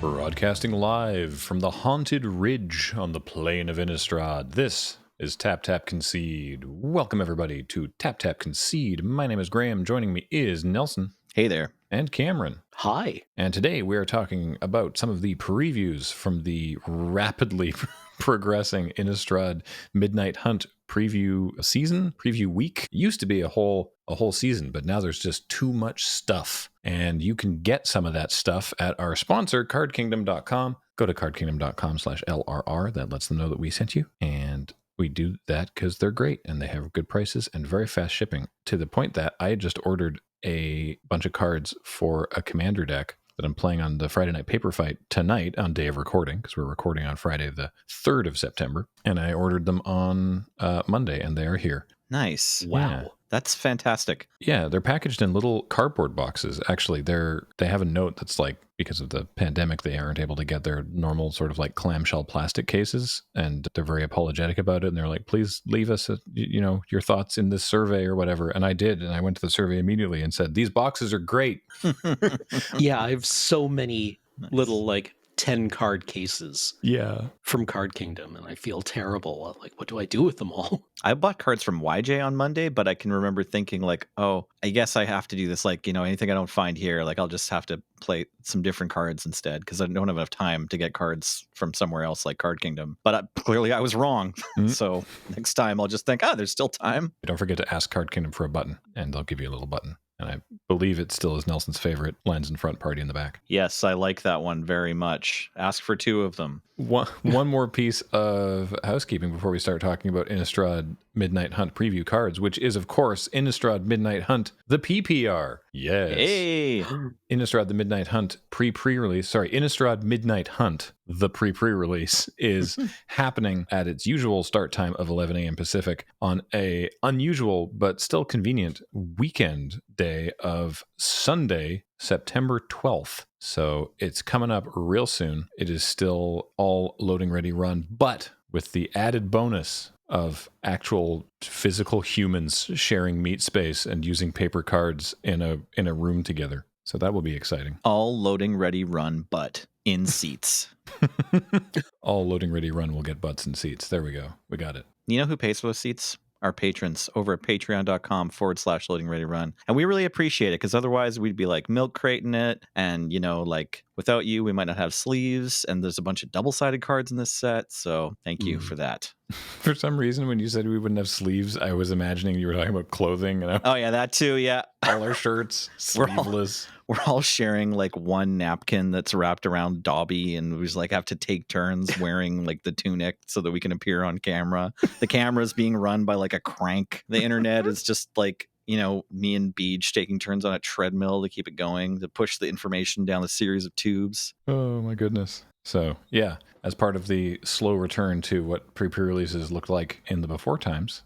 Broadcasting live from the Haunted Ridge on the plain of Innistrad, this is Tap Tap Concede. Welcome everybody to Tap Tap Concede. My name is Graham. Joining me is Nelson. Hey there. And Cameron. Hi. And today we are talking about some of the previews from the rapidly progressing Innistrad Midnight Hunt preview week. It used to be a whole season, but now there's just too much stuff. And you can get some of that stuff at our sponsor, cardkingdom.com. Go to cardkingdom.com/LRR. That lets them know that we sent you. And we do that because they're great and they have good prices and very fast shipping, to the point that I just ordered a bunch of cards for a commander deck that I'm playing on the Friday Night Paper Fight tonight on day of recording, because we're recording on Friday the 3rd of September, and I ordered them on Monday, and they are here. Nice. Wow. Yeah. That's fantastic. Yeah, they're packaged in little cardboard boxes. Actually, they have a note that's like, because of the pandemic, they aren't able to get their normal sort of like clamshell plastic cases, and they're very apologetic about it. And they're like, please leave us, your thoughts in this survey or whatever. And I did, and I went to the survey immediately and said, these boxes are great. Yeah, I have so many little 10 card cases from Card Kingdom, and I feel terrible. I'm like, what do I do with them all? I bought cards from YJ on Monday, but I can remember thinking like, oh, I guess I have to do this. Like, anything I don't find here, like I'll just have to play some different cards instead, because I don't have enough time to get cards from somewhere else like Card Kingdom. But clearly I was wrong. Mm-hmm. So next time I'll just think, there's still time. Don't forget to ask Card Kingdom for a button, and they'll give you a little button. And I believe it still is Nelson's favorite, lines in front, party in the back. Yes, I like that one very much. Ask for 2 of them. One more piece of housekeeping before we start talking about Innistrad Midnight Hunt preview cards, which is, of course, Innistrad Midnight Hunt, the PPR. Yes. Hey! Innistrad the Midnight Hunt Innistrad Midnight Hunt, the pre-release, is happening at its usual start time of 11 a.m. Pacific on a unusual but still convenient weekend day of Sunday, September 12th. So it's coming up real soon. It is still all loading ready run, but with the added bonus of actual physical humans sharing meat space and using paper cards in a room together. So that will be exciting. All loading ready run, but in seats. All loading ready run will get butts and seats. There we go. We got it. You know who pays for those seats? Our patrons over at patreon.com/loading ready run. And we really appreciate it, because otherwise we'd be like milk crating it. And, without you, we might not have sleeves. And there's a bunch of double-sided cards in this set. So thank you for that. For some reason, when you said we wouldn't have sleeves, I was imagining you were talking about clothing. Oh, yeah, that too. Yeah. All our shirts, sleeveless. We're all sharing one napkin that's wrapped around Dobby, and we just have to take turns wearing the tunic so that we can appear on camera. The camera's being run by a crank. The internet is just me and Beej taking turns on a treadmill to keep it going, to push the information down the series of tubes. Oh my goodness. So yeah, as part of the slow return to what pre-releases looked like in the before times,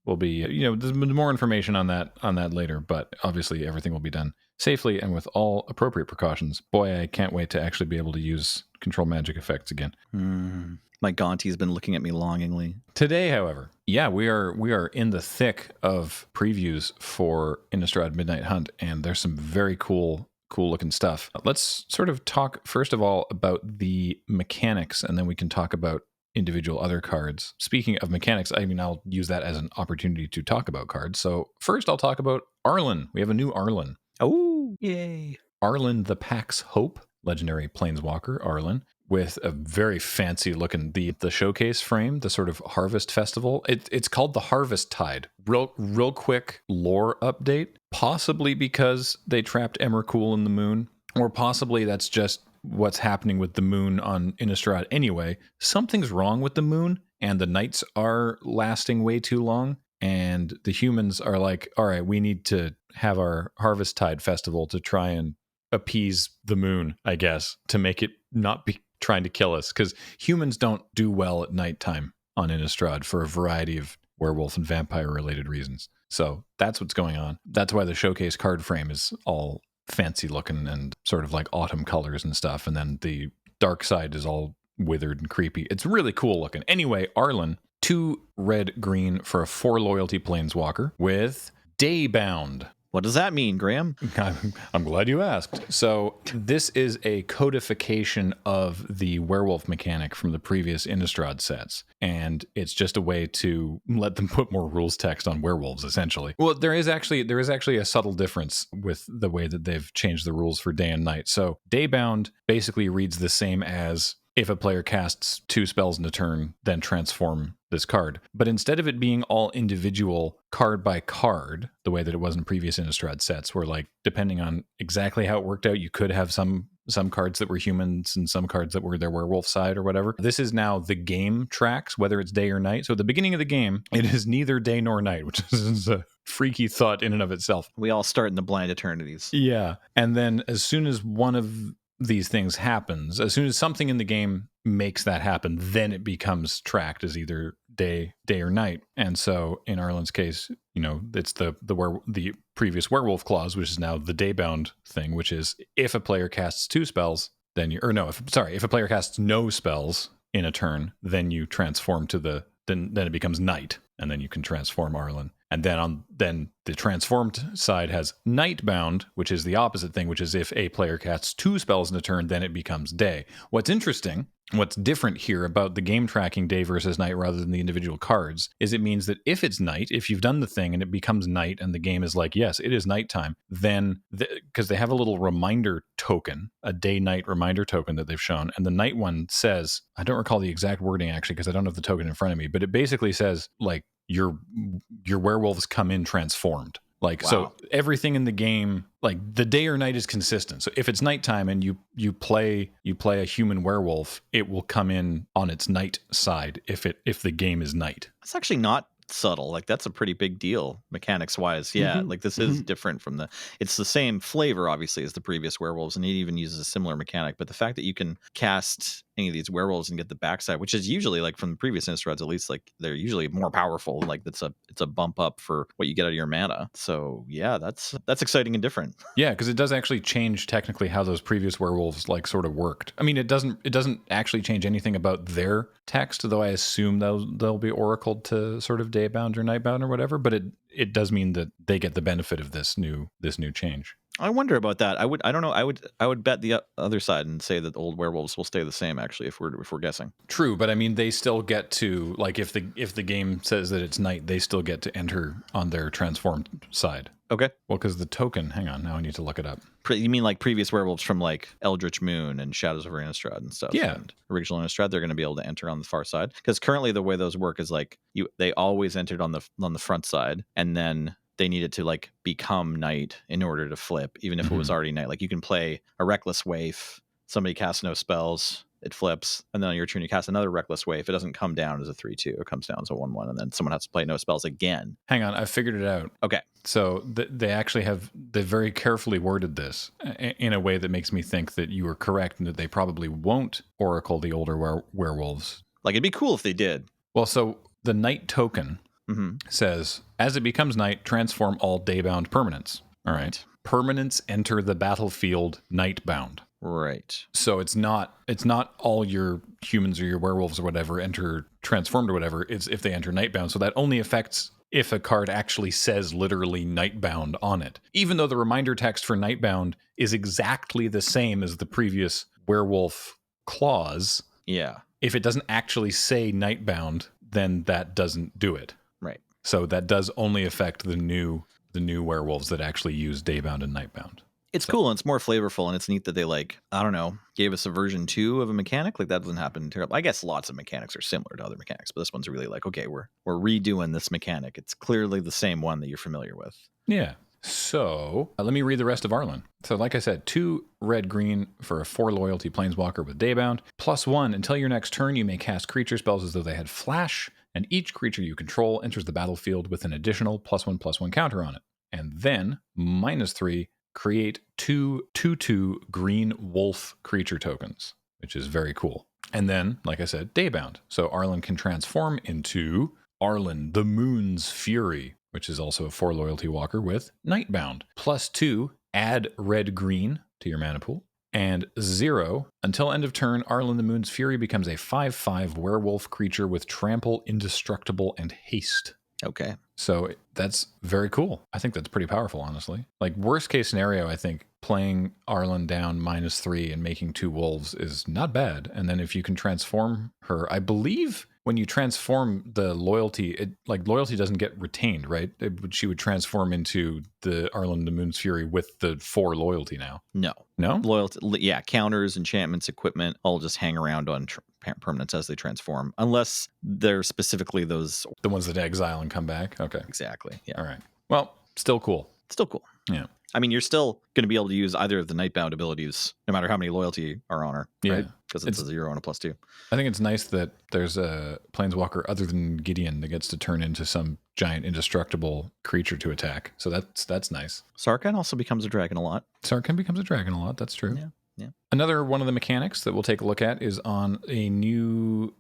we'll be, there's more information on that later, but obviously everything will be done safely and with all appropriate precautions. Boy, I can't wait to actually be able to use control magic effects again. My Gaunty's been looking at me longingly. Today, however, we are in the thick of previews for Innistrad Midnight Hunt, and there's some very cool looking stuff. Let's sort of talk first of all about the mechanics, and then we can talk about individual other cards. Speaking of mechanics, I'll use that as an opportunity to talk about cards. So first I'll talk about Arlen. We have a new Arlen. Oh, yay. Arlen the Pax Hope, legendary planeswalker Arlen, with a very fancy looking, the showcase frame, the sort of Harvest Festival. It's called the Harvest Tide. Real quick lore update. Possibly because they trapped Emrakul in the moon, or possibly that's just what's happening with the moon on Innistrad anyway. Something's wrong with the moon, and the nights are lasting way too long. And the humans are like, all right, we need to have our Harvest Tide Festival to try and appease the moon, I guess, to make it not be trying to kill us, because humans don't do well at nighttime on Innistrad for a variety of werewolf and vampire related reasons. So that's what's going on. That's why the showcase card frame is all fancy looking and sort of like autumn colors and stuff. And then the dark side is all withered and creepy. It's really cool looking. Anyway, Arlen, 2 red green for a 4 loyalty planeswalker with Daybound. What does that mean, Graham? I'm glad you asked. So this is a codification of the werewolf mechanic from the previous Innistrad sets, and it's just a way to let them put more rules text on werewolves, essentially. Well, there is actually a subtle difference with the way that they've changed the rules for day and night. So Daybound basically reads the same as if a player casts 2 spells in a turn, then transform this card. But instead of it being all individual card by card, the way that it was in previous Innistrad sets, where like depending on exactly how it worked out, you could have some cards that were humans and some cards that were their werewolf side or whatever. This is now the game tracks, whether it's day or night. So at the beginning of the game, it is neither day nor night, which is a freaky thought in and of itself. We all start in the blind eternities. Yeah. And then as soon as one of these things happens, as soon as something in the game makes that happen, then it becomes tracked as either day or night. And so in Arlen's case, it's the previous werewolf clause, which is now the daybound thing, which is if a player casts 2 spells, then if a player casts no spells in a turn, then you transform to then it becomes night, and then you can transform Arlen. And then the transformed side has Nightbound, which is the opposite thing, which is if a player casts 2 spells in a turn, then it becomes day. What's different here about the game tracking day versus night rather than the individual cards is it means that if it's night, if you've done the thing and it becomes night and the game is like, yes, it is nighttime, then because they have a little reminder token, a day-night reminder token that they've shown, and the night one says, I don't recall the exact wording actually because I don't have the token in front of me, but it basically says like, your werewolves come in transformed. Like, wow. So everything in the game, like the day or night is consistent. So if it's nighttime and you play a human werewolf, it will come in on its night side if the game is night. It's actually not subtle. Like that's a pretty big deal mechanics wise. Yeah. Mm-hmm. Like this is different from it's the same flavor obviously as the previous werewolves, and it even uses a similar mechanic, but the fact that you can cast any of these werewolves and get the backside, which is usually like from the previous Innistrads, at least like they're usually more powerful. Like it's a bump up for what you get out of your mana. So yeah, that's exciting and different. Yeah, because it does actually change technically how those previous werewolves like sort of worked. I mean, it doesn't actually change anything about their text, though I assume they'll be oracled to sort of daybound or nightbound or whatever. But it does mean that they get the benefit of this new change. I wonder about that. I don't know. I would bet the other side and say that the old werewolves will stay the same. Actually, if we're guessing. True, but I mean, they still get to like if the game says that it's night, they still get to enter on their transformed side. Okay. Well, because the token. Hang on, now I need to look it up. You mean like previous werewolves from like Eldritch Moon and Shadows over Innistrad and stuff? Yeah. And original Innistrad, they're going to be able to enter on the far side because currently the way those work is like they always entered on the front side, and then they needed to like become night in order to flip, even if it was already night. Like you can play a Reckless Waif, somebody casts no spells, it flips, and then on your turn you cast another Reckless Waif. It doesn't come down as a 3/2, it comes down as a 1/1, and then someone has to play no spells again. Hang on, I figured it out. Okay. So they very carefully worded this in a way that makes me think that you are correct and that they probably won't oracle the older werewolves. Like it'd be cool if they did. Well, so the night token says, as it becomes night, transform all daybound permanents. All right. Permanents enter the battlefield nightbound. Right. So it's not all your humans or your werewolves or whatever enter transformed or whatever. It's if they enter nightbound. So that only affects if a card actually says literally nightbound on it. Even though the reminder text for nightbound is exactly the same as the previous werewolf clause. Yeah. If it doesn't actually say nightbound, then that doesn't do it. Right. So that does only affect the new werewolves that actually use daybound and nightbound. It's cool and it's more flavorful, and it's neat that they gave us a version 2 of a mechanic. Like that doesn't happen terribly. I guess lots of mechanics are similar to other mechanics, but this one's really like, okay, we're redoing this mechanic. It's clearly the same one that you're familiar with. Yeah. So let me read the rest of Arlen. So like I said, 2 red-green for a 4 loyalty planeswalker with daybound. +1, until your next turn, you may cast creature spells as though they had flash, and each creature you control enters the battlefield with an additional +1/+1 counter on it. And then -3, create 2/2 green wolf creature tokens, which is very cool. And then, like I said, daybound. So Arlen can transform into Arlen, the Moon's Fury, which is also a 4 loyalty walker with nightbound. +2, add red-green to your mana pool. And 0, until end of turn, Arlen, the Moon's Fury becomes a 5/5 werewolf creature with trample, indestructible, and haste. Okay. So that's very cool. I think that's pretty powerful, honestly. Like, worst case scenario, I think playing Arlen down -3 and making 2 wolves is not bad. And then if you can transform her, I believe when you transform the loyalty, loyalty doesn't get retained, right? She would transform into the Arlen the Moon's Fury with the 4 loyalty now. No. Loyalty, yeah, counters, enchantments, equipment, all just hang around on permanents as they transform, unless they're specifically those. The ones that exile and come back? Okay. Exactly, yeah. All right. Well, still cool. Still cool. Yeah. I mean, you're still going to be able to use either of the Nightbound abilities, no matter how many loyalty are on her, right? Because it's a 0 and a +2. I think it's nice that there's a planeswalker other than Gideon that gets to turn into some giant indestructible creature to attack. So that's nice. Sarkhan also becomes a dragon a lot. Sarkhan becomes a dragon a lot. That's true. Yeah. Another one of the mechanics that we'll take a look at is on a new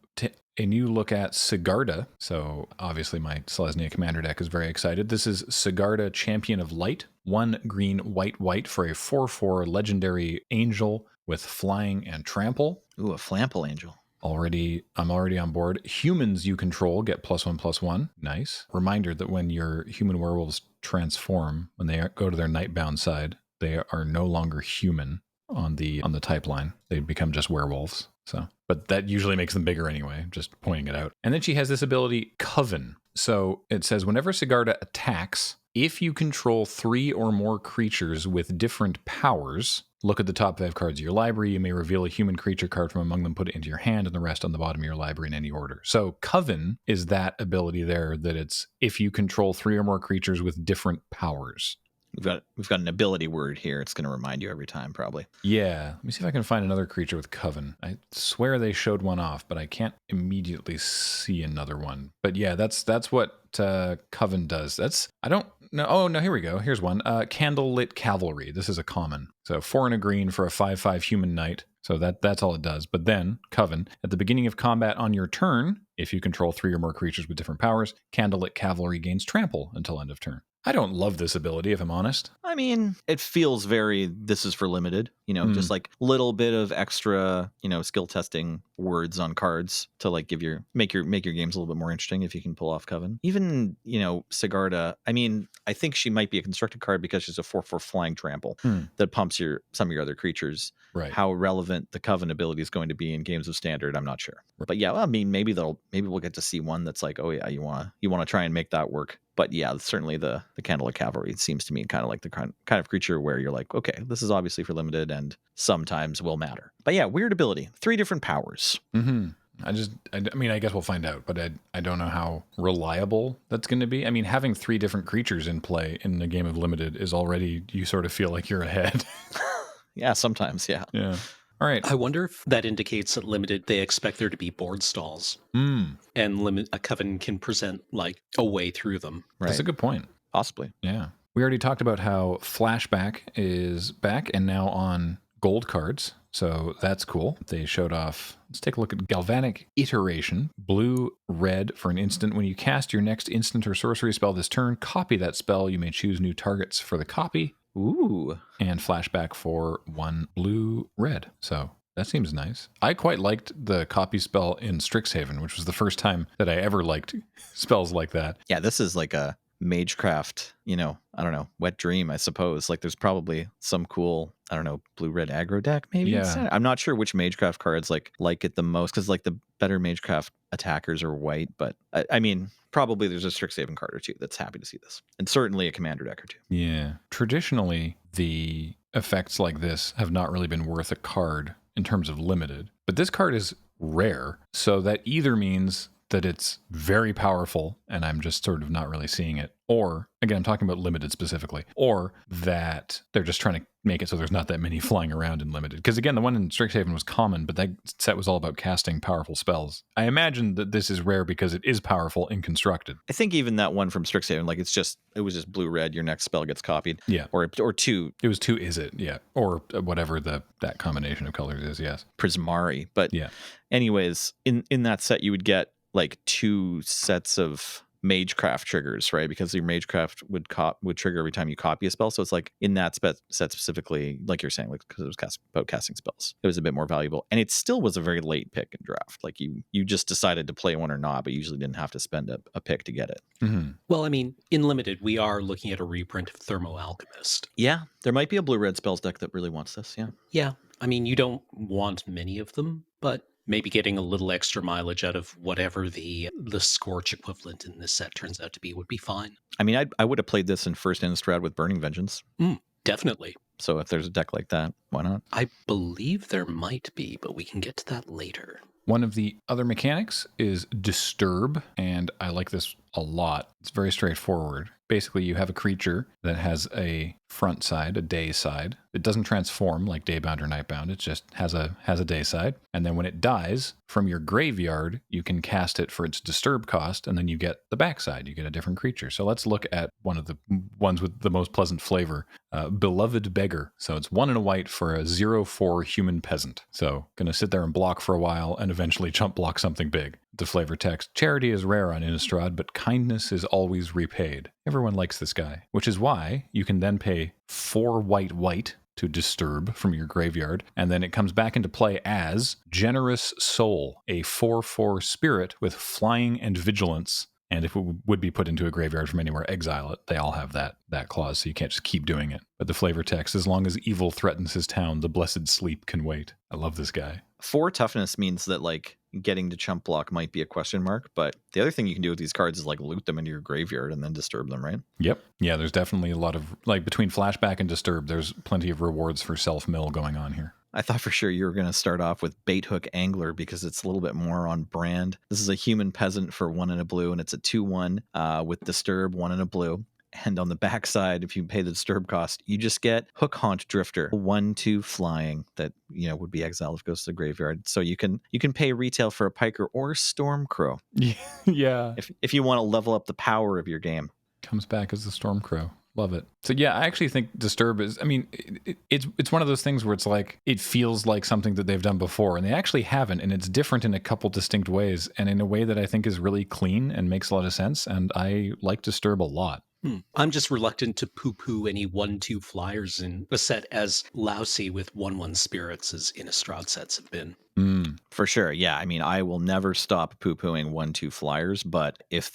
look at Sigarda. So obviously my Selesnya Commander deck is very excited. This is Sigarda, Champion of Light. 1 green, white for a 4/4 legendary angel with flying and trample. Ooh, a Flample Angel. I'm already on board. Humans you control get +1/+1. Nice. Reminder that when your human werewolves transform, when they go to their Nightbound side, they are no longer human on the type line. They become just werewolves. So, but that usually makes them bigger anyway, just pointing it out. And then she has this ability, Coven. So it says, whenever Sigarda attacks, if you control 3 or more creatures with different powers, look at the top 5 cards of your library. You may reveal a human creature card from among them, put it into your hand, and the rest on the bottom of your library in any order. So Coven is that ability there, that it's if you control 3 or more creatures with different powers. We've got an ability word here. It's going to remind you every time, probably. Yeah. Let me see if I can find another creature with Coven. I swear they showed one off, but I can't immediately see another one. But yeah, that's what Coven does. I don't know. Oh, no, here we go. Here's one. Candlelit Cavalry. This is a common. So 4 and a green for a 5/5 human knight. So that's all it does. But then, Coven, at the beginning of combat on your turn, if you control 3 or more creatures with different powers, Candlelit Cavalry gains trample until end of turn. I don't love this ability, if I'm honest. I mean, it feels very, this is for limited, just like little bit of extra, skill testing words on cards to like make your games a little bit more interesting if you can pull off Coven. Even, Sigarda, I mean, I think she might be a constructed card because she's a 4/4 flying trample that pumps some of your other creatures. Right. How relevant the Coven ability is going to be in games of Standard, I'm not sure. But yeah, well, I mean, maybe we'll get to see one that's like, oh yeah, you want to try and make that work. But yeah, certainly the Candlelit Cavalry seems to me kind of like the kind of creature where you're like, okay, this is obviously for limited and sometimes will matter. But yeah, weird ability. 3 different powers. Mm-hmm. I mean, I guess we'll find out, but I don't know how reliable that's going to be. I mean, having 3 different creatures in play in a game of limited is already, you sort of feel like you're ahead. Yeah, sometimes, yeah. Yeah. All right. I wonder if that indicates that limited, they expect there to be board stalls. And a Coven can present like a way through them. Right. That's a good point. Possibly. Yeah. We already talked about how Flashback is back and now on gold cards. So that's cool. They showed off. Let's take a look at Galvanic Iteration. Blue, red for an instant. When you cast your next instant or sorcery spell this turn, copy that spell. You may choose new targets for the copy. Ooh. And flashback for 1 blue, red. So that seems nice. I quite liked the copy spell in Strixhaven, which was the first time that I ever liked spells like that. Yeah, this is like a Magecraft, I don't know, wet dream, I suppose. Like there's probably some cool, I don't know, blue-red aggro deck maybe. Yeah. I'm not sure which Magecraft cards like it the most, because like the better Magecraft attackers are white, but I mean, probably there's a Strixhaven card or two that's happy to see this. And certainly a commander deck or two. Yeah. Traditionally, the effects like this have not really been worth a card in terms of limited. But this card is rare, so that either means that it's very powerful and I'm just sort of not really seeing it, or again, I'm talking about limited specifically, or that they're just trying to make it so there's not that many flying around in limited. Because again, the one in Strixhaven was common, but that set was all about casting powerful spells. I imagine that this is rare because it is powerful in constructed. I think even that one from Strixhaven, like it was just blue-red, your next spell gets copied. Yeah. Or 2. It was 2, is it? Yeah. Or whatever that combination of colors is, yes. Prismari. But yeah. Anyways, in that set you would get like 2 sets of Magecraft triggers, right? Because your Magecraft would trigger every time you copy a spell. So it's like in that set specifically, like you're saying, like because it was about casting spells, it was a bit more valuable. And it still was a very late pick in draft. Like you just decided to play one or not, but you usually didn't have to spend a pick to get it. Mm-hmm. Well, I mean, in Limited, we are looking at a reprint of Thermo Alchemist. Yeah, there might be a blue-red spells deck that really wants this. Yeah. I mean, you don't want many of them, but maybe getting a little extra mileage out of whatever the Scorch equivalent in this set turns out to be would be fine. I mean, I would have played this in first Innistrad with Burning Vengeance. Definitely. So if there's a deck like that, why not? I believe there might be, but we can get to that later. One of the other mechanics is Disturb, and I like this a lot. It's very straightforward. Basically, you have a creature that has a front side, a day side. It doesn't transform like Daybound or Nightbound. It just has a day side. And then when it dies, from your graveyard, you can cast it for its Disturb cost, and then you get the backside. You get a different creature. So let's look at one of the ones with the most pleasant flavor, Beloved Beggar. So it's 1 and a white for a 0/4 human peasant. So gonna sit there and block for a while and eventually chump block something big. The flavor text, charity is rare on Innistrad, but kindness is always repaid. Everyone likes this guy, which is why you can then pay 4 white to Disturb from your graveyard, and then it comes back into play as Generous Soul, a 4/4 spirit with flying and vigilance. And if it would be put into a graveyard from anywhere, exile it. They all have that clause, so you can't just keep doing it. But the flavor text, as long as evil threatens his town, the blessed sleep can wait. I love this guy. 4 toughness means that like getting to chump block might be a question mark, but the other thing you can do with these cards is like loot them into your graveyard and then disturb them, right? Yep. Yeah, there's definitely a lot of, like between Flashback and Disturb, there's plenty of rewards for self-mill going on here. I thought for sure you were going to start off with Bait Hook Angler because it's a little bit more on brand. This is a human peasant for 1 and a blue, and it's a 2/1 with Disturb, 1 and a blue. And on the backside, if you pay the Disturb cost, you just get Hook Haunt Drifter, 1/2 flying that would be exiled if it goes to the graveyard. So you can pay retail for a Piker or Stormcrow. Yeah. If you want to level up the power of your game. Comes back as the Stormcrow. Love it. So yeah, I actually think Disturb is, I mean, it's one of those things where it's like, it feels like something that they've done before, and they actually haven't, and it's different in a couple distinct ways, and in a way that I think is really clean and makes a lot of sense, and I like Disturb a lot. I'm just reluctant to poo-poo any 1/2 flyers in a set as lousy with 1/1 spirits as Innistrad sets have been. For sure. Yeah. I mean, I will never stop poo-pooing 1/2 flyers, but if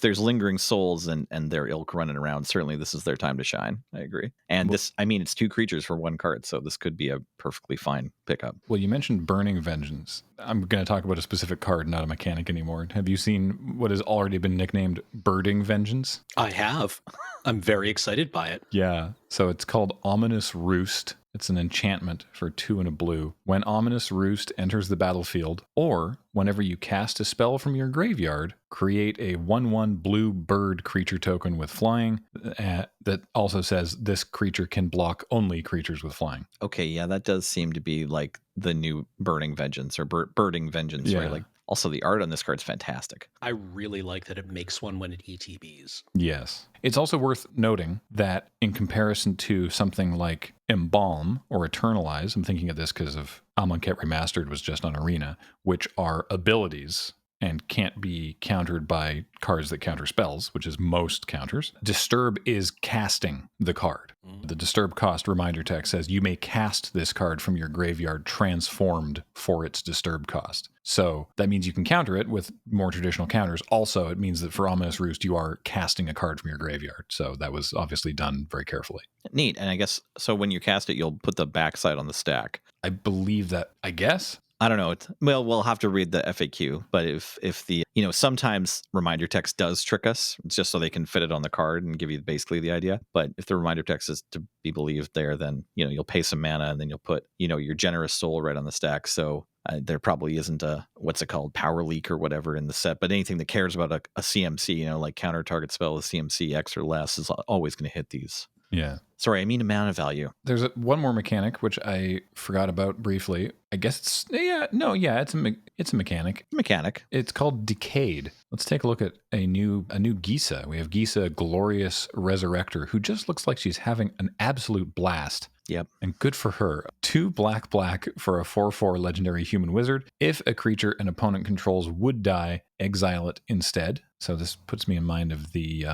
there's lingering souls and their ilk running around, certainly this is their time to shine. I agree. And it's 2 creatures for 1 card, so this could be a perfectly fine pickup. Well, you mentioned Burning Vengeance. I'm going to talk about a specific card, not a mechanic anymore. Have you seen what has already been nicknamed Birding Vengeance? I have. I'm very excited by it. Yeah. So it's called Ominous Roost. It's an enchantment for 2 and a blue. When Ominous Roost enters the battlefield, or whenever you cast a spell from your graveyard, create a 1/1 blue bird creature token with flying that also says this creature can block only creatures with flying. Okay, yeah, that does seem to be like the new Burning Vengeance or Birding Vengeance, right? Like, also, the art on this card's fantastic. I really like that it makes one when it ETBs. Yes. It's also worth noting that in comparison to something like Embalm or Eternalize, I'm thinking of this because of Amonkhet Remastered was just on Arena, which are abilities and can't be countered by cards that counter spells, which is most counters. Disturb is casting the card. The Disturb cost reminder text says you may cast this card from your graveyard transformed for its Disturb cost. So that means you can counter it with more traditional counters. Also, it means that for Ominous Roost, you are casting a card from your graveyard. So that was obviously done very carefully. Neat. And I guess, so when you cast it, you'll put the backside on the stack. I believe that, I guess. I don't know. Well, we'll have to read the FAQ, but if the, sometimes reminder text does trick us, it's just so they can fit it on the card and give you basically the idea. But if the reminder text is to be believed there, then, you'll pay some mana and then you'll put, your Generous Soul right on the stack. So there probably isn't a, what's it called, power leak or whatever in the set, but anything that cares about a CMC, like counter target spell with CMC X or less is always going to hit these. Yeah. Sorry, I mean mana value. There's one more mechanic, which I forgot about briefly. I guess it's a mechanic. Mechanic. It's called Decayed. Let's take a look at a new Gisa. We have Gisa, Glorious Resurrector, who just looks like she's having an absolute blast. Yep. And good for her. 2 black for a 4/4 legendary human wizard. If a creature an opponent controls would die, exile it instead. So this puts me in mind of the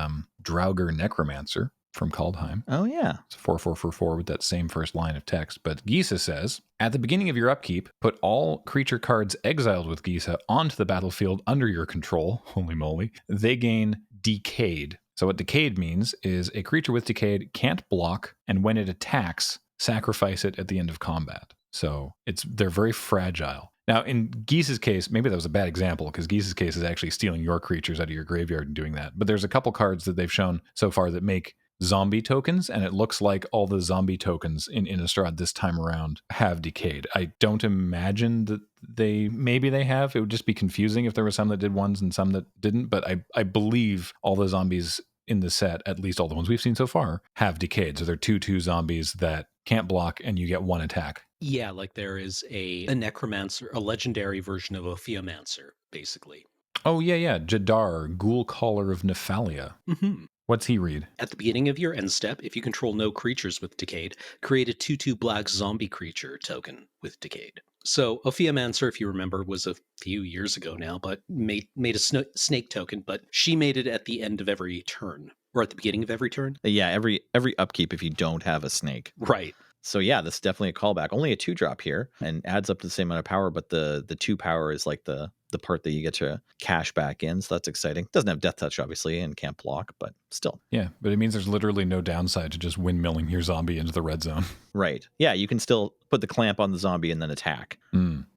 Draugr Necromancer from Kaldheim. Oh, yeah. It's a 4/4 for 4 with that same first line of text. But Gisa says, at the beginning of your upkeep, put all creature cards exiled with Gisa onto the battlefield under your control. Holy moly. They gain Decayed. So what Decayed means is a creature with Decayed can't block, and when it attacks, sacrifice it at the end of combat. So they're very fragile. Now, in Gisa's case, maybe that was a bad example, because Gisa's case is actually stealing your creatures out of your graveyard and doing that. But there's a couple cards that they've shown so far that make zombie tokens, and it looks like all the zombie tokens in Innistrad this time around have Decayed. I don't imagine that maybe they have. It would just be confusing if there were some that did ones and some that didn't, but I believe all the zombies in the set, at least all the ones we've seen so far, have Decayed. So they're 2/2 zombies that can't block and you get 1 attack. Yeah, like there is a necromancer, a legendary version of a Theomancer, basically. Oh, yeah. Jadar, Ghoul Caller of Nephalia. Mm-hmm. What's he read? At the beginning of your end step, if you control no creatures with Decayed, create a 2/2 black zombie creature token with Decayed. So Ophiamancer, if you remember, was a few years ago now, but made a snake token, but she made it at the end of every turn, or at the beginning of every turn. Yeah, every upkeep if you don't have a snake. Right. So yeah, this is definitely a callback. Only a 2-drop here, and adds up to the same amount of power, but the 2 power is like the part that you get to cash back in, so that's exciting. Doesn't have death touch, obviously, and can't block, but still. Yeah, but it means there's literally no downside to just windmilling your zombie into the red zone. Right. Yeah, you can still put the clamp on the zombie and then attack.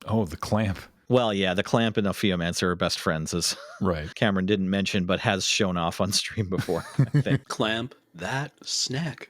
Oh, the clamp. Well, yeah, the clamp and Ophiamancer are best friends, as right. Cameron didn't mention, but has shown off on stream before, I think. Clamp that snack.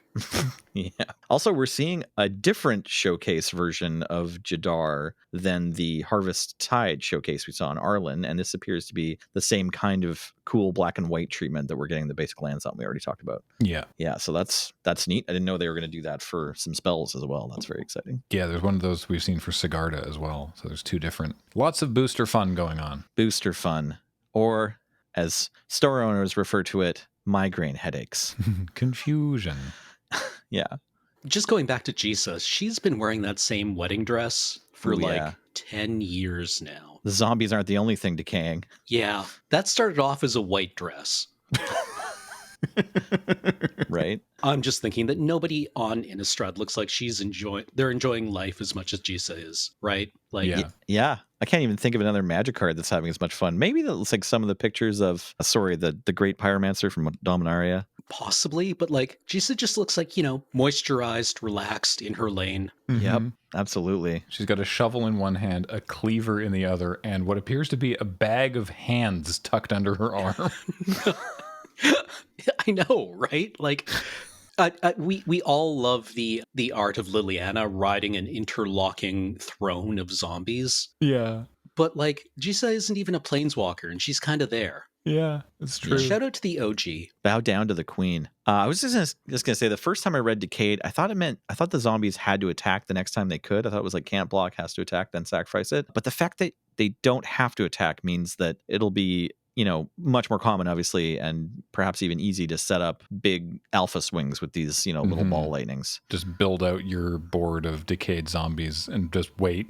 Yeah. Also, we're seeing a different showcase version of Jadar than the Harvest Tide showcase we saw in Arlen, and this appears to be the same kind of cool black and white treatment that we're getting in the basic land zone we already talked about. Yeah. Yeah, so that's neat. I didn't know they were going to do that for some spells as well. That's very exciting. Yeah, there's one of those we've seen for Sigarda as well. So there's 2 different. Lots of booster fun going on. Booster fun. Or, as store owners refer to it, migraine headaches. Confusion. Yeah. Just going back to Gisa, she's been wearing that same wedding dress for 10 years now. The zombies aren't the only thing decaying. Yeah, that started off as a white dress. Right. I'm just thinking that nobody on Innistrad looks like they're enjoying life as much as Gisa is, right? Like, yeah. I can't even think of another magic card that's having as much fun. Maybe that looks like some of the pictures of the Great Pyromancer from Dominaria. Possibly, but like Gisa just looks like, moisturized, relaxed in her lane. Mm-hmm. Yep, absolutely. She's got a shovel in one hand, a cleaver in the other, and what appears to be a bag of hands tucked under her arm. I know, right? Like, we all love the art of Liliana riding an interlocking throne of zombies. Yeah. But like, Gisa isn't even a planeswalker, and she's kind of there. Yeah, it's true. Shout out to the OG. Bow down to the queen. I was just gonna say, the first time I read Decayed, I thought the zombies had to attack the next time they could. I thought it was like can't block, has to attack, then sacrifice it. But the fact that they don't have to attack means that it'll be, much more common, obviously, and perhaps even easy to set up big alpha swings with these, little ball lightnings. Just build out your board of decayed zombies and just wait,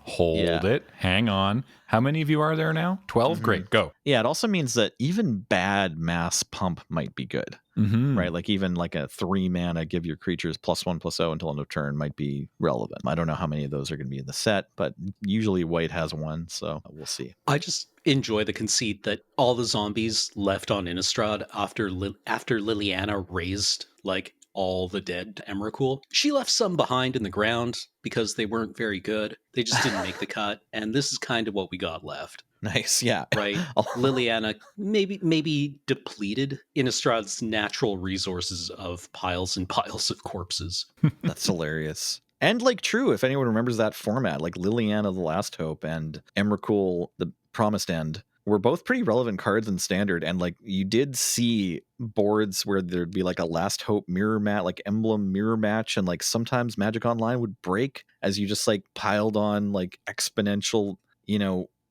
hold it, hang on. How many of you are there now? 12? Great, go. Yeah, it also means that even bad mass pump might be good. Right? Like even like a 3 mana give your creatures +1/+0 until end of turn might be relevant. I don't know how many of those are going to be in the set, but usually white has one, so we'll see. I just enjoy the conceit that all the zombies left on Innistrad after Liliana raised like all the dead to Emrakul. She left some behind in the ground because they weren't very good. They just didn't make the cut, and this is kind of what we got left. Nice, yeah. Right? Liliana maybe depleted Innistrad's natural resources of piles and piles of corpses. That's hilarious. And like true, if anyone remembers that format, like Liliana the Last Hope and Emrakul the Promised End, were both pretty relevant cards in Standard, and like you did see boards where there'd be like a Last Hope mirror match, like emblem mirror match, and like sometimes Magic Online would break as you just like piled on like exponential,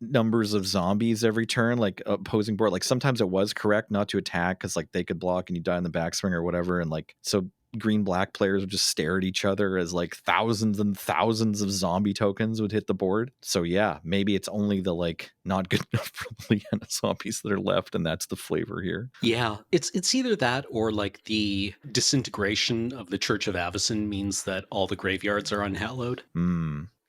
numbers of zombies every turn, like opposing board. Like sometimes it was correct not to attack because like they could block and you die in the backswing or whatever, and like so green black players would just stare at each other as like thousands and thousands of zombie tokens would hit the board. So yeah, maybe it's only the like not good enough for the Leanna zombies that are left, and that's the flavor here. Yeah, it's either that or like the disintegration of the Church of Avacyn means that all the graveyards are unhallowed.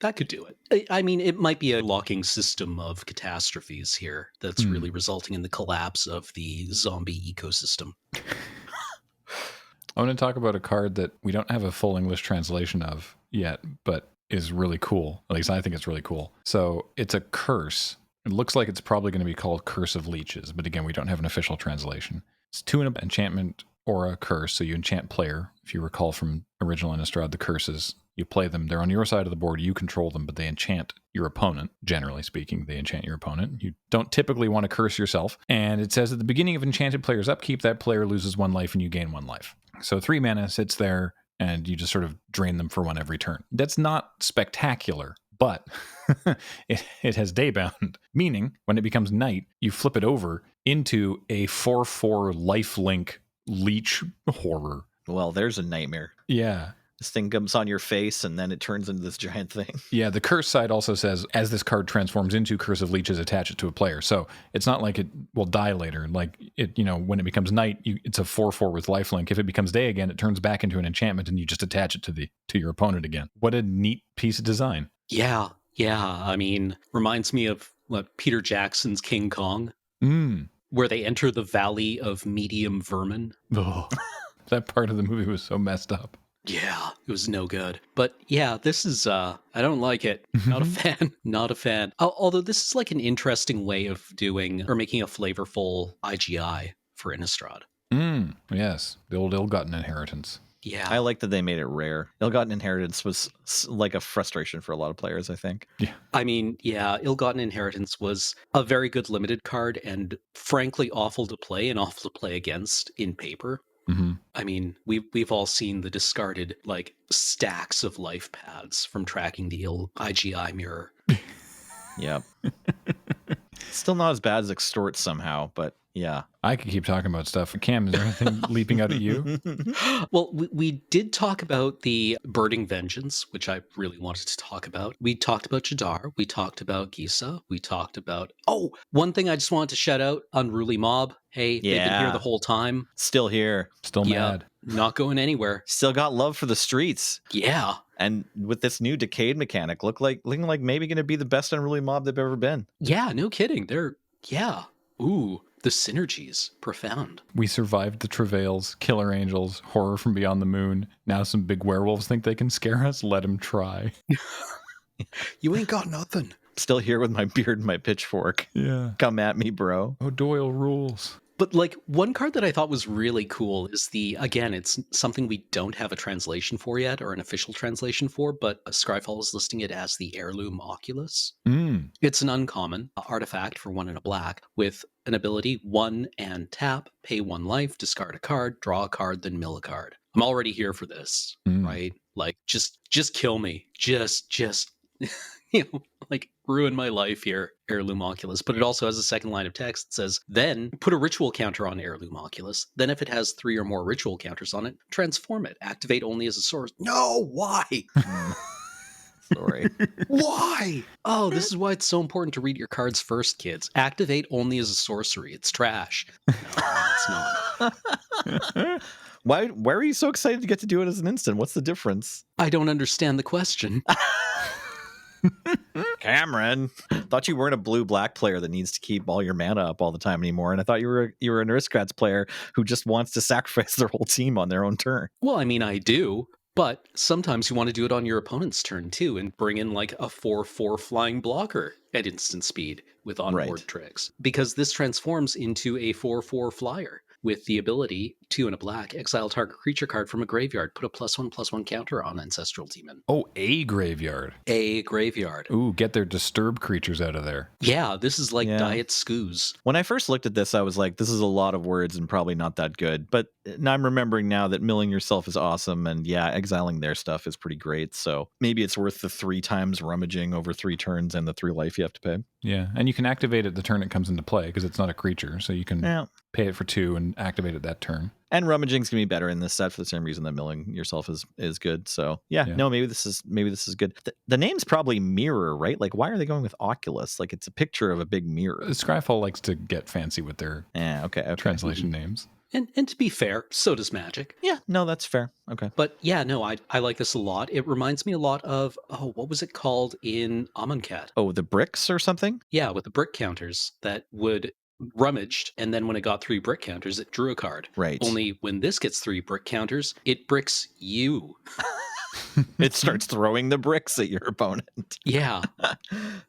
That could do it. I mean, it might be a locking system of catastrophes here that's really resulting in the collapse of the zombie ecosystem. I want to talk about a card that we don't have a full English translation of yet, but is really cool. At least I think it's really cool. So it's a curse. It looks like it's probably going to be called Curse of Leeches, but again, we don't have an official translation. It's 2 in an enchantment or a curse, so you enchant player. If you recall from original Innistrad, the curses, you play them. They're on your side of the board. You control them, but they enchant your opponent. Generally speaking, they enchant your opponent. You don't typically want to curse yourself. And it says at the beginning of enchanted player's upkeep, that player loses 1 life and you gain 1 life. So 3 mana sits there and you just sort of drain them for 1 every turn. That's not spectacular, but it has daybound, meaning when it becomes night, you flip it over into a 4/4 lifelink leech horror. Well, there's a nightmare. Yeah. This thing comes on your face and then it turns into this giant thing. Yeah, the curse side also says, as this card transforms into Curse of Leeches, attach it to a player. So it's not like it will die later. Like, it, when it becomes night, it's a 4/4 with lifelink. If it becomes day again, it turns back into an enchantment and you just attach it to your opponent again. What a neat piece of design. Yeah. I mean, reminds me of Peter Jackson's King Kong, where they enter the Valley of Medium Vermin. Oh, that part of the movie was so messed up. Yeah, it was no good. But yeah, this is, I don't like it. Not a fan. Not a fan. Although this is like an interesting way of doing or making a flavorful IGI for Innistrad. Yes, the old ill-gotten inheritance. Yeah. I like that they made it rare. Ill-gotten inheritance was like a frustration for a lot of players, I think. Yeah. I mean, yeah, Ill-Gotten Inheritance was a very good limited card and frankly awful to play and awful to play against in paper. I mean, we've all seen the discarded like stacks of life paths from tracking the IGI mirror. Yeah. Still not as bad as Extort somehow, but yeah. I could keep talking about stuff. Cam, is there anything leaping out at you? Well, we did talk about the Birding Vengeance, which I really wanted to talk about. We talked about Jadar. We talked about Gisa. We talked about... Oh, one thing I just wanted to shout out, Unruly Mob. Hey, they've been here the whole time. Still here. Still mad. Not going anywhere. Still got love for the streets. Yeah. And with this new Decayed mechanic, looking like maybe going to be the best Unruly Mob they've ever been. Yeah, no kidding. Ooh, the synergies, profound. We survived the travails, killer angels, horror from beyond the moon. Now some big werewolves think they can scare us. Let them try. You ain't got nothing. Still here with my beard and my pitchfork. Yeah. Come at me, bro. Oh, Doyle rules. But like one card that I thought was really cool is it's something we don't have a translation for yet or an official translation for, but Scryfall is listing it as the Heirloom Oculus. It's an uncommon artifact for 1 and a black with an ability 1 and tap, pay 1 life, discard a card, draw a card, then mill a card. I'm already here for this, right? Like just kill me. Just like ruin my life here, Heirloom Oculus. But it also has a second line of text that says, then put a ritual counter on Heirloom Oculus. Then if it has 3 or more ritual counters on it, transform it. Activate only as a source. No, why? Sorry. Why? Oh, this is why it's so important to read your cards first, kids. Activate only as a sorcery. It's trash. No, it's not. Why are you so excited to get to do it as an instant? What's the difference? I don't understand the question. Cameron, thought you weren't a blue-black player that needs to keep all your mana up all the time anymore, and I thought you were an aristocrats player who just wants to sacrifice their whole team on their own turn. Well, I mean, I do, but sometimes you want to do it on your opponent's turn too, and bring in like a 4/4 flying blocker at instant speed with onboard tricks, because this transforms into a 4/4 flyer with the ability 2 and a black. Exile target creature card from a graveyard. Put a +1/+1 counter on Ancestral Demon. Oh, a graveyard. A graveyard. Ooh, get their disturb creatures out of there. Yeah, this is like Yeah. Diet Scoos. When I first looked at this, I was like, this is a lot of words and probably not that good. But now I'm remembering now that milling yourself is awesome. And yeah, exiling their stuff is pretty great. So maybe it's worth the 3 times rummaging over 3 turns and the 3 life you have to pay. Yeah, and you can activate it the turn it comes into play because it's not a creature, so you can pay it for 2 and activate it that turn. And rummaging's gonna be better in this set for the same reason that milling yourself is good. So yeah, no, maybe this is good. The name's probably mirror, right? Like, why are they going with Oculus? Like, it's a picture of a big mirror. Scryfall likes to get fancy with their translation names. And to be fair, so does Magic. Yeah, no, that's fair. Okay. But yeah, no, I like this a lot. It reminds me a lot of, what was it called in Amonkhet? Oh, the bricks or something? Yeah, with the brick counters that would rummaged, and then when it got 3 brick counters, it drew a card. Right. Only when this gets 3 brick counters, it bricks you. It starts throwing the bricks at your opponent. Yeah.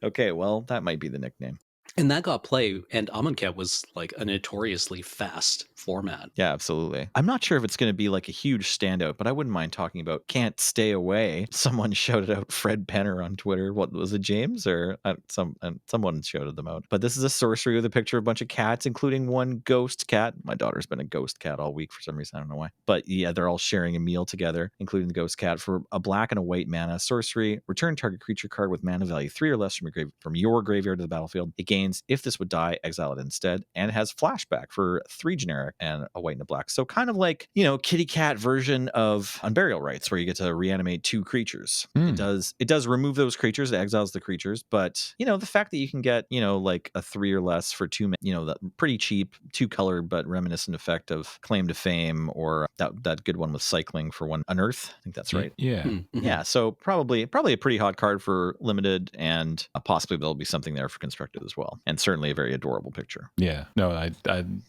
Okay, well, that might be the nickname. And that got play, and Amonkhet was like a notoriously fast format. Yeah, absolutely. I'm not sure if it's going to be like a huge standout, but I wouldn't mind talking about Can't Stay Away. Someone shouted out Fred Penner on Twitter. What was it, James? Or someone shouted them out. But this is a sorcery with a picture of a bunch of cats, including one ghost cat. My daughter's been a ghost cat all week for some reason. I don't know why. But yeah, they're all sharing a meal together, including the ghost cat. For a black and a white mana sorcery, return target creature card with mana value 3 or less from your graveyard to the battlefield. It gains, if this would die, exile it instead, and has flashback for 3 generic and a white and a black. So kind of like, kitty cat version of Unburial Rites, where you get to reanimate 2 creatures. It does remove those creatures, it exiles the creatures, but the fact that you can get, like a 3 or less for 2, that pretty cheap, 2 color but reminiscent effect of Claim to Fame, or that good one with cycling for 1 Unearth. I think that's right. Yeah. Mm-hmm. Yeah, so probably a pretty hot card for limited, and possibly there'll be something there for constructed as well. And certainly a very adorable picture. Yeah. No,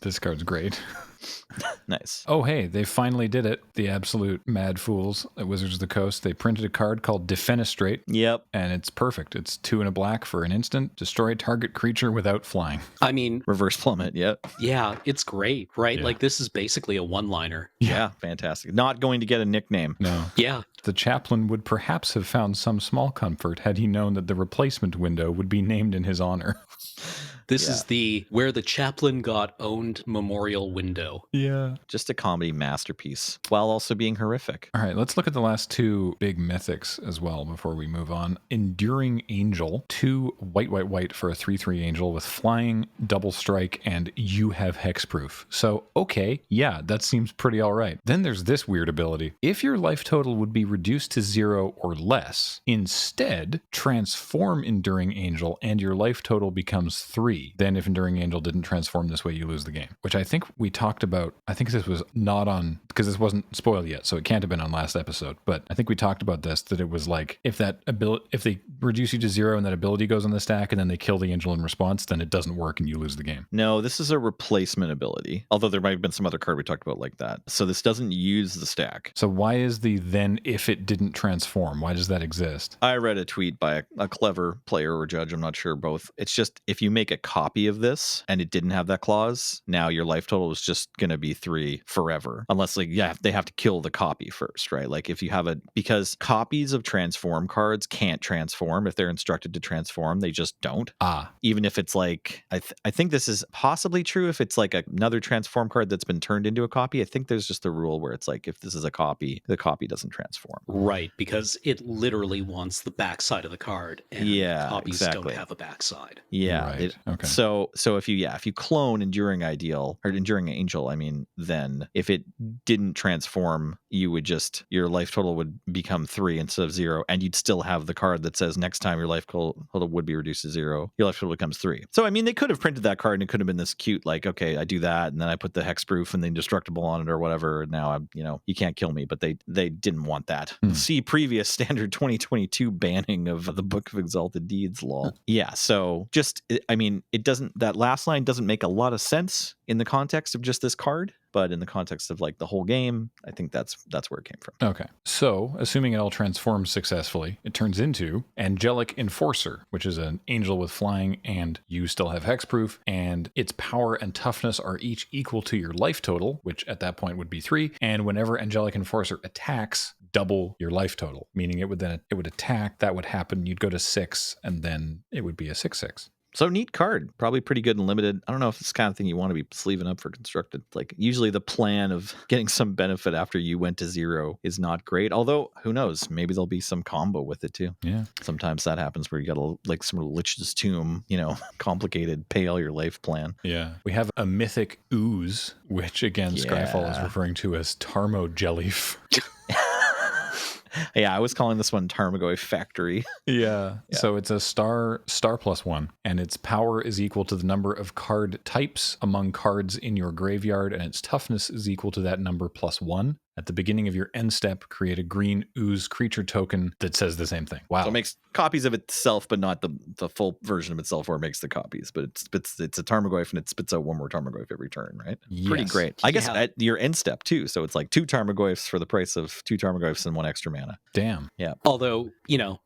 this card's great. Nice. Oh, hey, they finally did it. The absolute mad fools at Wizards of the Coast. They printed a card called Defenestrate. Yep. And it's perfect. It's 2 and a black for an instant. Destroy target creature without flying. I mean, Reverse Plummet, yep. Yeah, it's great, right? Yeah. Like, this is basically a one-liner. Yeah, fantastic. Not going to get a nickname. No. Yeah. The chaplain would perhaps have found some small comfort had he known that the replacement window would be named in his honor. This is the where the chaplain got owned memorial window. Yeah. Just a comedy masterpiece, while also being horrific. All right, let's look at the last 2 big mythics as well before we move on. Enduring Angel, 2 white for a 3/3 angel with flying, double strike, and you have hexproof. So, okay, yeah, that seems pretty all right. Then there's this weird ability. If your life total would be reduced to 0 or less, instead, transform Enduring Angel and your life total becomes 3. Then if Enduring Angel didn't transform this way, you lose the game. Which I think we talked about. I think this was not on, because this wasn't spoiled yet, so it can't have been on last episode. But I think we talked about this, that it was like, if they reduce you to 0 and that ability goes on the stack and then they kill the angel in response, then it doesn't work and you lose the game. No, this is a replacement ability. Although there might have been some other card we talked about like that. So this doesn't use the stack. So why is the then if it didn't transform? Why does that exist? I read a tweet by a clever player or judge, I'm not sure, both. It's just, if you make a copy of this and it didn't have that clause, now your life total is just going to be 3 forever. Unless they have to kill the copy first, right? Like if you have because copies of transform cards can't transform. If they're instructed to transform, they just don't. Even if it's like, I think this is possibly true if it's like another transform card that's been turned into a copy. I think there's just a rule where it's like, if this is a copy, the copy doesn't transform. Right, because it literally wants the backside of the card, and copies don't have a backside. Yeah. Right. Okay. So if you clone Enduring Angel, I mean, then if it didn't transform, you would your life total would become 3 instead of 0, and you'd still have the card that says next time your life total would be reduced to 0, your life total becomes 3. So I mean, they could have printed that card and it could have been this cute, like, okay, I do that and then I put the hexproof and the indestructible on it or whatever. And now you can't kill me, but they didn't want that. See previous standard 2022 banning of the Book of Exalted Deeds law. Yeah. So just, I mean, that last line doesn't make a lot of sense in the context of just this card, but in the context of like the whole game, I think that's where it came from. Okay. So, assuming it all transforms successfully, it turns into Angelic Enforcer, which is an angel with flying, and you still have hexproof, and its power and toughness are each equal to your life total, which at that point would be 3. And whenever Angelic Enforcer attacks, double your life total, meaning it would attack, that would happen, you'd go to 6, and then it would be a 6/6. So neat card, probably pretty good and limited. I don't know if it's the kind of thing you want to be sleeving up for constructed. Like usually the plan of getting some benefit after you went to 0 is not great. Although who knows, maybe there'll be some combo with it too. Yeah. Sometimes that happens where you got like some Lich's Tomb, complicated pay all your life plan. Yeah. We have a mythic ooze, which again Skyfall is referring to as Tarmo Jellyf. Yeah, I was calling this one Tarmogoyf Factory. Yeah. So it's a star +1, and its power is equal to the number of card types among cards in your graveyard, and its toughness is equal to that number +1. At the beginning of your end step, create a green ooze creature token that says the same thing. Wow. So it makes copies of itself, but not the full version of itself where it makes the copies. But it's a Tarmogoyf, and it spits out one more Tarmogoyf every turn, right? Yes. Pretty great. I guess at your end step too. So it's like 2 Tarmogoyfs for the price of 2 Tarmogoyfs and 1 extra mana. Damn. Yeah. Although,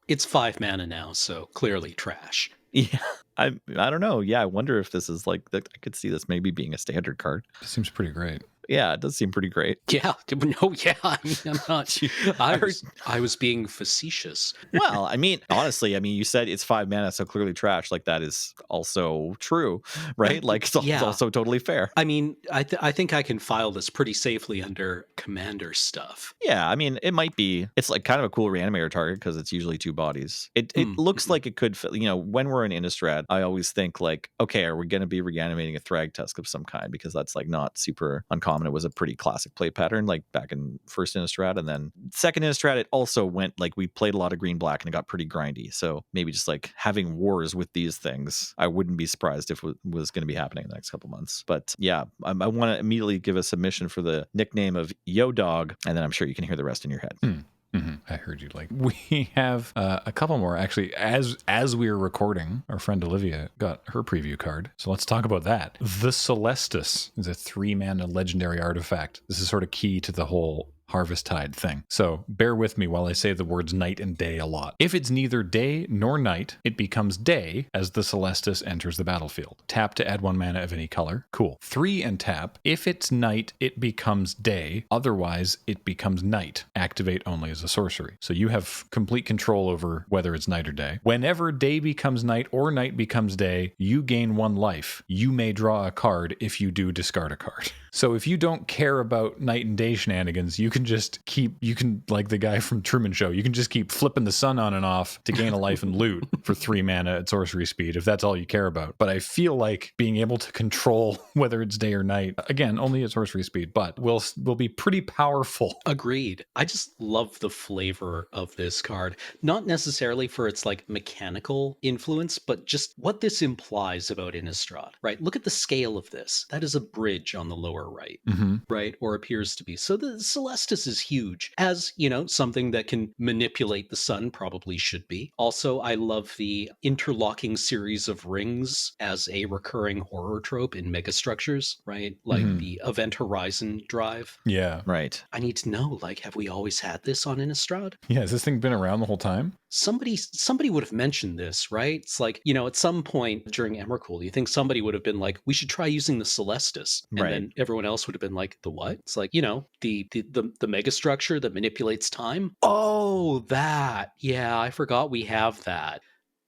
it's 5 mana now, so clearly trash. Yeah. I don't know. Yeah, I wonder if this is like, I could see this maybe being a standard card. It seems pretty great. Yeah, it does seem pretty great. Yeah. No, yeah. I mean, I'm not. I was being facetious. Well, I mean, honestly, you said it's 5 mana, so clearly trash. Like that is also true, right? Like it's also totally fair. I mean, I think I can file this pretty safely under commander stuff. Yeah, I mean, it might be. It's like kind of a cool reanimator target because it's usually 2 bodies. It looks like it could fit. When we're in Innistrad, I always think like, okay, are we going to be reanimating a Thragtusk of some kind? Because that's like not super uncommon. It was a pretty classic play pattern, like back in first Innistrad, and then second Innistrad, it also went like we played a lot of green black and it got pretty grindy. So maybe just like having wars with these things, I wouldn't be surprised if it was going to be happening in the next couple months. But yeah, I want to immediately give a submission for the nickname of Yo Dog, and then I'm sure you can hear the rest in your head. Mm-hmm. I heard you. We have a couple more actually. As we are recording, our friend Olivia got her preview card, so let's talk about that. The Celestus is a 3-mana legendary artifact. This is sort of key to the whole Harvesttide thing. So bear with me while I say the words night and day a lot. If it's neither day nor night, it becomes day as the Celestus enters the battlefield. Tap to add 1 mana of any color. Cool. 3 and tap. If it's night, it becomes day. Otherwise, it becomes night. Activate only as a sorcery. So you have complete control over whether it's night or day. Whenever day becomes night or night becomes day, you gain 1 life. You may draw a card. If you do, discard a card. So if you don't care about night and day shenanigans, you can like the guy from Truman Show, you can just keep flipping the sun on and off to gain a life and loot for 3 mana at sorcery speed, if that's all you care about. But I feel like being able to control whether it's day or night, again, only at sorcery speed, but will be pretty powerful. Agreed. I just love the flavor of this card. Not necessarily for its like mechanical influence, but just what this implies about Innistrad, right? Look at the scale of this. That is a bridge on the lower right, right? Or appears to be. So the Celestus is huge, as, something that can manipulate the sun probably should be. Also, I love the interlocking series of rings as a recurring horror trope in megastructures, right? Like the Event Horizon drive. Yeah. Right. I need to know, have we always had this on Innistrad? Yeah, has this thing been around the whole time? Somebody would have mentioned this, right? It's like, at some point during Emrakul, you think somebody would have been like, we should try using the Celestus. And then everyone else would have been like, the what? It's like, the megastructure that manipulates time. Oh, that. Yeah, I forgot we have that.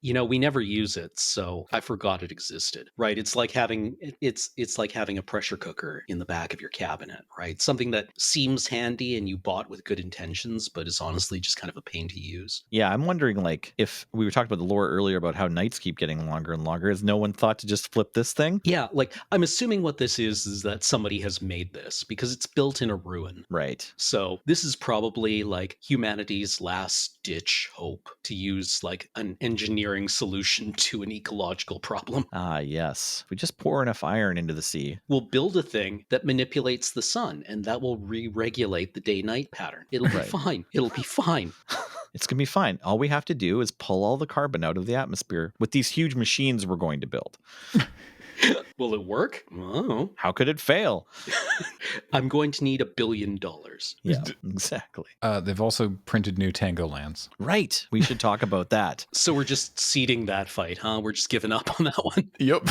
We never use it, so I forgot it existed, right? It's like having a pressure cooker in the back of your cabinet, right? Something that seems handy and you bought with good intentions, but is honestly just kind of a pain to use. Yeah, I'm wondering, if we were talking about the lore earlier about how nights keep getting longer and longer, has no one thought to just flip this thing? Yeah, I'm assuming what this is that somebody has made this because it's built in a ruin. Right. So this is probably humanity's last ditch hope to use an engineering solution to an ecological problem. Ah, yes. We just pour enough iron into the sea. We'll build a thing that manipulates the sun, and that will re-regulate the day-night pattern. It'll be fine. It'll be fine. It's going to be fine. All we have to do is pull all the carbon out of the atmosphere with these huge machines we're going to build. Will it work? Oh. How could it fail? I'm going to need $1 billion. Yeah, exactly. They've also printed new Tango lands. Right. We should talk about that. So we're just ceding that fight, huh? We're just giving up on that one. Yep.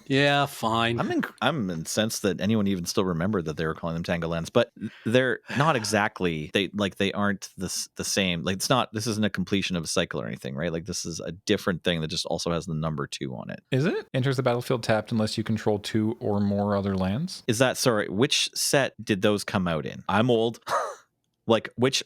Yeah, fine. I'm incensed that anyone even still remembered that they were calling them Tango lands, but they're not exactly. They aren't the same. Like this isn't a completion of a cycle or anything, right? Like this is a different thing that just also has the number 2 on it. Is it? Enters the battlefield tapped unless you control 2 or more other lands. Is that sorry? Which set did those come out in? I'm old. Like which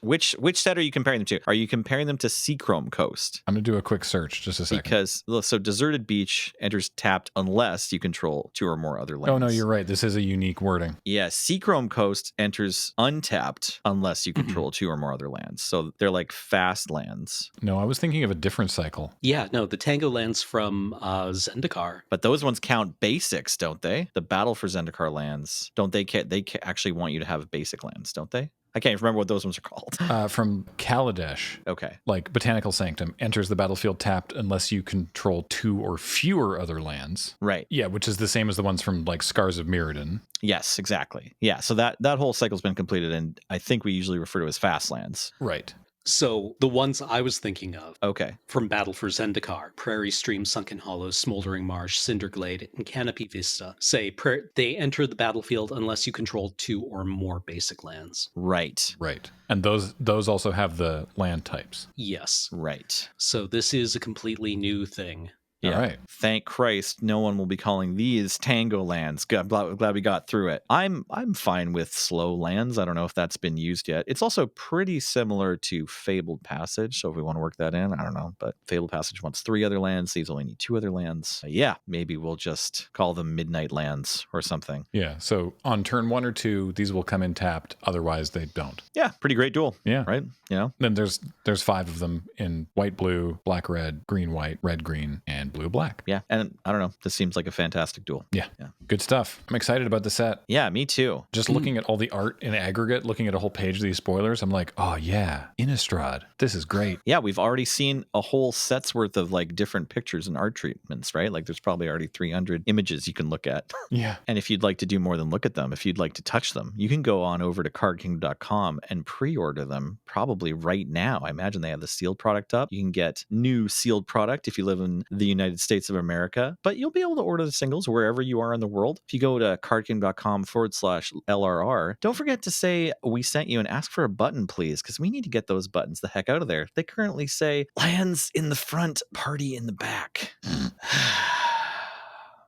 set are you comparing them to? Are you comparing them to Seachrome Coast? I'm gonna do a quick search, just a second. Because so Deserted Beach enters tapped unless you control 2 or more other lands. Oh no, you're right. This is a unique wording. Yeah, Seachrome Coast enters untapped unless you control 2 or more other lands. So they're like fast lands. No, I was thinking of a different cycle. Yeah, no, the Tango lands from Zendikar. But those ones count basics, don't they? The Battle for Zendikar lands, don't they? They actually want you to have basic lands, don't they? I can't remember what those ones are called. From Kaladesh, Okay. like Botanical Sanctum, enters the battlefield tapped unless you control 2 or fewer other lands. Right. Yeah, which is the same as the ones from like Scars of Mirrodin. Yes, exactly. Yeah, so that whole cycle's been completed, and I think we usually refer to as fast lands. Right. So the ones I was thinking of Okay. from Battle for Zendikar, Prairie Stream, Sunken Hollows, Smoldering Marsh, Cinderglade, and Canopy Vista say they enter the battlefield unless you control 2 or more basic lands. Right. Right. And those also have the land types. Yes. Right. So this is a completely new thing. Yeah. All right. Thank Christ, no one will be calling these Tango lands. Glad we got through it. I'm fine with slow lands. I don't know if that's been used yet. It's also pretty similar to Fabled Passage. So if we want to work that in, I don't know. But Fabled Passage wants 3 other lands. These only need 2 other lands. Yeah, maybe we'll just call them Midnight Lands or something. Yeah. So on turn 1 or 2, these will come in tapped. Otherwise, they don't. Yeah, pretty great duel. Yeah. Right? You know? Then there's 5 of them in white, blue, black, red, white, red, green, and blue, black. Yeah. And I don't know. This seems like a fantastic duel. Yeah. Good stuff. I'm excited about the set. Yeah, me too. Just looking at all the art in aggregate, looking at a whole page of these spoilers, I'm like, oh yeah, Innistrad. This is great. Yeah, we've already seen a whole set's worth of like different pictures and art treatments, right? Like there's probably already 300 images you can look at. Yeah. And if you'd like to do more than look at them, if you'd like to touch them, you can go on over to cardkingdom.com and pre-order them probably right now. I imagine they have the sealed product up. You can get new sealed product if you live in the United States of America, but you'll be able to order the singles wherever you are in the world. If you go to cardkingdom.com/LRR, don't forget to say we sent you and ask for a button, please, because we need to get those buttons the heck out of there. They currently say lands in the front, party in the back.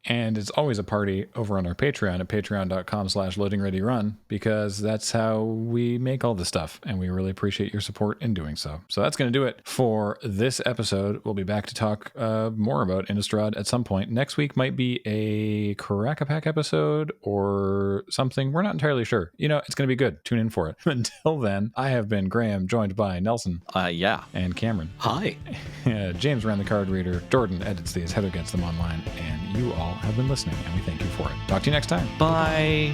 And it's always a party over on our Patreon at patreon.com/loadingreadyrun, because that's how we make all this stuff. And we really appreciate your support in doing so. So that's going to do it for this episode. We'll be back to talk more about Innistrad at some point. Next week might be a Crack-a-Pack episode or something. We're not entirely sure. You know, it's going to be good. Tune in for it. Until then, I have been Graham, joined by Nelson. Yeah. And Cameron. Hi. James ran the card reader. Jordan edits these. Heather gets them online. And you all have been listening, and we thank you for it. Talk to you next time. Bye.